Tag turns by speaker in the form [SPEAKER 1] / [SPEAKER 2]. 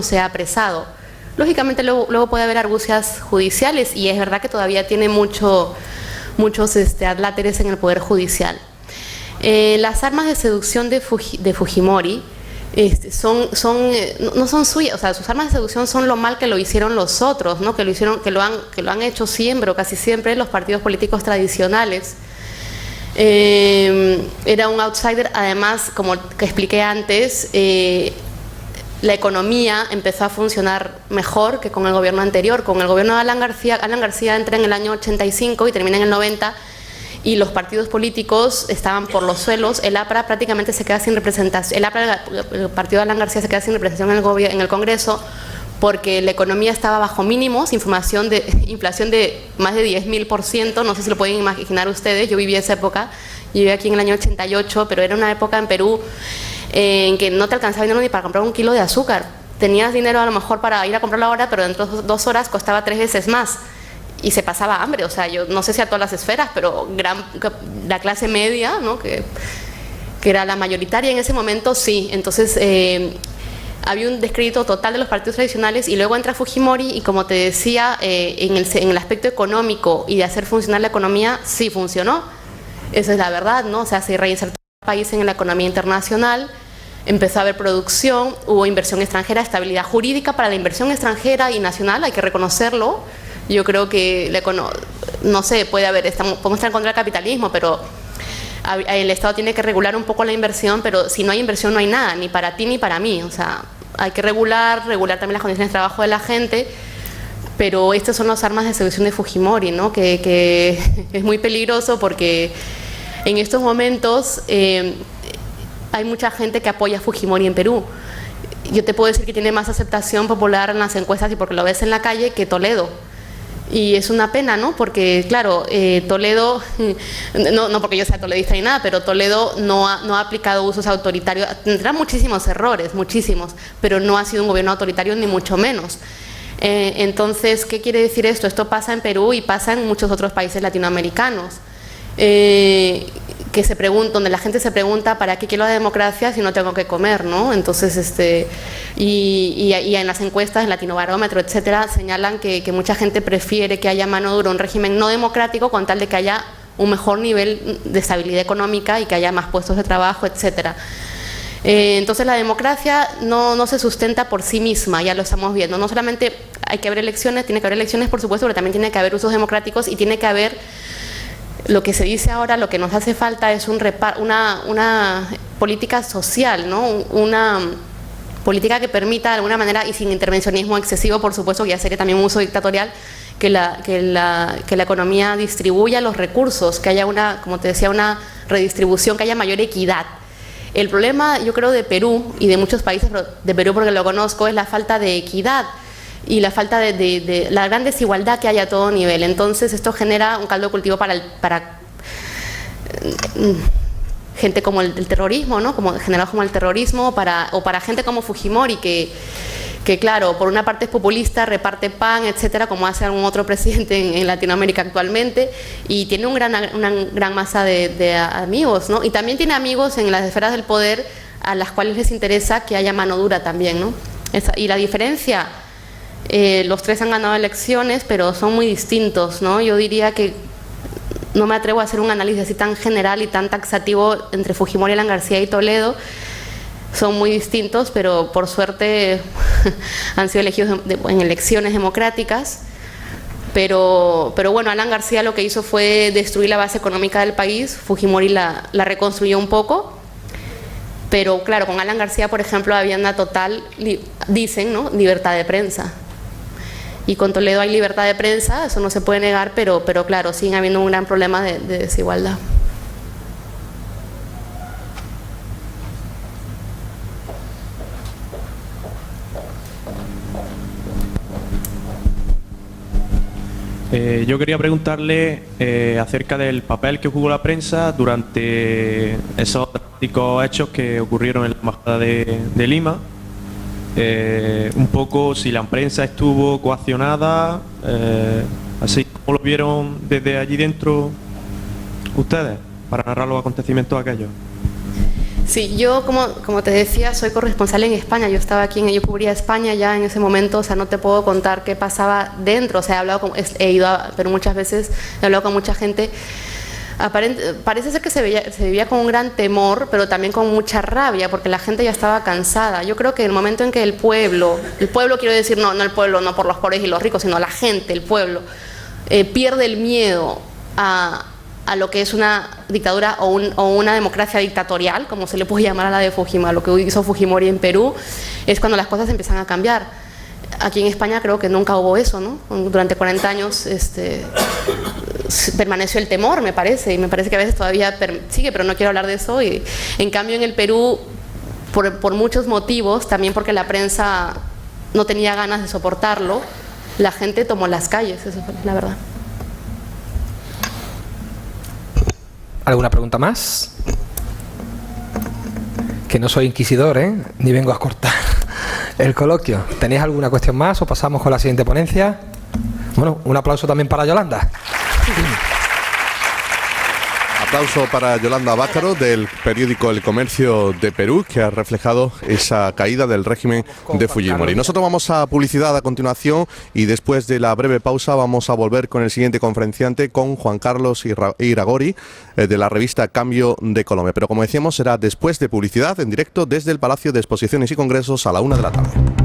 [SPEAKER 1] sea apresado. Lógicamente luego puede haber argucias judiciales y es verdad que todavía tiene muchos adláteres en el Poder Judicial. Las armas de seducción de Fujimori no son suyas, o sea, sus armas de seducción son lo mal que lo hicieron los otros, ¿no? que lo han hecho siempre o casi siempre los partidos políticos tradicionales. Era un outsider, además, como que expliqué antes, la economía empezó a funcionar mejor que con el gobierno anterior. Con el gobierno de Alan García entra en el año 85 y termina en el 90, y los partidos políticos estaban por los suelos. El APRA prácticamente se queda sin representación. El partido de Alan García se queda sin representación en el Congreso porque la economía estaba bajo mínimos, inflación de más de 10.000%, no sé si lo pueden imaginar ustedes. Yo viví esa época, yo viví aquí en el año 88, pero era una época en Perú en que no te alcanzaba dinero ni para comprar un kilo de azúcar. Tenías dinero a lo mejor para ir a comprarlo ahora, pero dentro de 2 horas costaba 3 veces más y se pasaba hambre. O sea, yo no sé si a todas las esferas, pero la clase media, ¿no? que era la mayoritaria en ese momento, sí. Entonces había un descrédito total de los partidos tradicionales, y luego entra Fujimori y, como te decía, en el aspecto económico y de hacer funcionar la economía, sí funcionó. Esa es la verdad, ¿no? O sea, se reinsertó el país en la economía internacional, empezó a haber producción, hubo inversión extranjera, estabilidad jurídica para la inversión extranjera y nacional, hay que reconocerlo. Yo creo que, no sé, podemos estar en contra del capitalismo, pero el Estado tiene que regular un poco la inversión, pero si no hay inversión no hay nada, ni para ti ni para mí. O sea, hay que regular también las condiciones de trabajo de la gente. Pero estas son las armas de seducción de Fujimori, ¿no? que es muy peligroso, porque en estos momentos hay mucha gente que apoya a Fujimori en Perú. Yo te puedo decir que tiene más aceptación popular en las encuestas, y porque lo ves en la calle, que Toledo. Y es una pena, ¿no? Porque, claro, Toledo, no porque yo sea toledista ni nada, pero Toledo no ha aplicado usos autoritarios. Tendrá muchísimos errores, muchísimos, pero no ha sido un gobierno autoritario, ni mucho menos. Entonces, ¿qué quiere decir esto? Esto pasa en Perú y pasa en muchos otros países latinoamericanos, donde la gente se pregunta, ¿para qué quiero la democracia si no tengo que comer, ¿no? Entonces, y en las encuestas, en Latinobarómetro, etcétera, señalan que mucha gente prefiere que haya mano dura, un régimen no democrático, con tal de que haya un mejor nivel de estabilidad económica y que haya más puestos de trabajo, etcétera. Entonces la democracia no se sustenta por sí misma, ya lo estamos viendo. No solamente hay que haber elecciones, tiene que haber elecciones, por supuesto, pero también tiene que haber usos democráticos, y tiene que haber, lo que se dice ahora, lo que nos hace falta es una política social, ¿no? Una política que permita de alguna manera, y sin intervencionismo excesivo, por supuesto, que ya sería también un uso dictatorial, que la economía distribuya los recursos, que haya como te decía, una redistribución, que haya mayor equidad. El problema, yo creo, de Perú y de muchos países, pero de Perú porque lo conozco, es la falta de equidad y la falta de la gran desigualdad que hay a todo nivel. Entonces esto genera un caldo de cultivo para gente como el terrorismo, ¿no? Generado como el terrorismo, o para gente como Fujimori, que claro, por una parte es populista, reparte pan, etcétera, como hace algún otro presidente en Latinoamérica actualmente, y tiene una gran masa de amigos, ¿no? Y también tiene amigos en las esferas del poder a las cuales les interesa que haya mano dura también, ¿no? Y la diferencia, los tres han ganado elecciones, pero son muy distintos, ¿no? Yo diría que no me atrevo a hacer un análisis así tan general y tan taxativo entre Fujimori, Alan García y Toledo. Son muy distintos, pero por suerte han sido elegidos en elecciones democráticas. Pero bueno, Alan García lo que hizo fue destruir la base económica del país. Fujimori la reconstruyó un poco. Pero claro, con Alan García, por ejemplo, había una total, dicen, ¿no?, libertad de prensa. Y con Toledo hay libertad de prensa, eso no se puede negar, pero claro, sigue habiendo un gran problema de desigualdad.
[SPEAKER 2] Yo quería preguntarle acerca del papel que jugó la prensa durante esos dramáticos hechos que ocurrieron en la Embajada de Lima. Un poco si la prensa estuvo coaccionada, así como lo vieron desde allí dentro ustedes, para narrar los acontecimientos aquellos.
[SPEAKER 1] Sí, yo como te decía, soy corresponsal en España. Yo estaba aquí, yo cubría España ya en ese momento, o sea, no te puedo contar qué pasaba dentro. O sea, he ido a Perú muchas veces, he hablado con mucha gente. Parece ser que se vivía con un gran temor, pero también con mucha rabia, porque la gente ya estaba cansada. Yo creo que el momento en que el pueblo quiero decir, no el pueblo, no por los pobres y los ricos, sino la gente, el pueblo, pierde el miedo a lo que es una dictadura o una democracia dictatorial, como se le puede llamar a la de Fujimori, lo que hizo Fujimori en Perú, es cuando las cosas empiezan a cambiar. Aquí en España creo que nunca hubo eso, ¿no? Durante 40 años permaneció el temor, me parece, y me parece que a veces todavía sigue, pero no quiero hablar de eso. Y en cambio en el Perú, por muchos motivos, también porque la prensa no tenía ganas de soportarlo, la gente tomó las calles, eso fue la verdad.
[SPEAKER 3] ¿Alguna pregunta más? Que no soy inquisidor, ¿eh? Ni vengo a cortar el coloquio. ¿Tenéis alguna cuestión más o pasamos con la siguiente ponencia? Bueno, un aplauso también para Yolanda.
[SPEAKER 4] Aplauso para Yolanda Bácaro, del periódico El Comercio de Perú, que ha reflejado esa caída del régimen de Fujimori. Nosotros vamos a publicidad a continuación y después de la breve pausa vamos a volver con el siguiente conferenciante, con Juan Carlos Iragorri, de la revista Cambio de Colombia. Pero como decíamos, será después de publicidad, en directo desde el Palacio de Exposiciones y Congresos a la 1 de la tarde.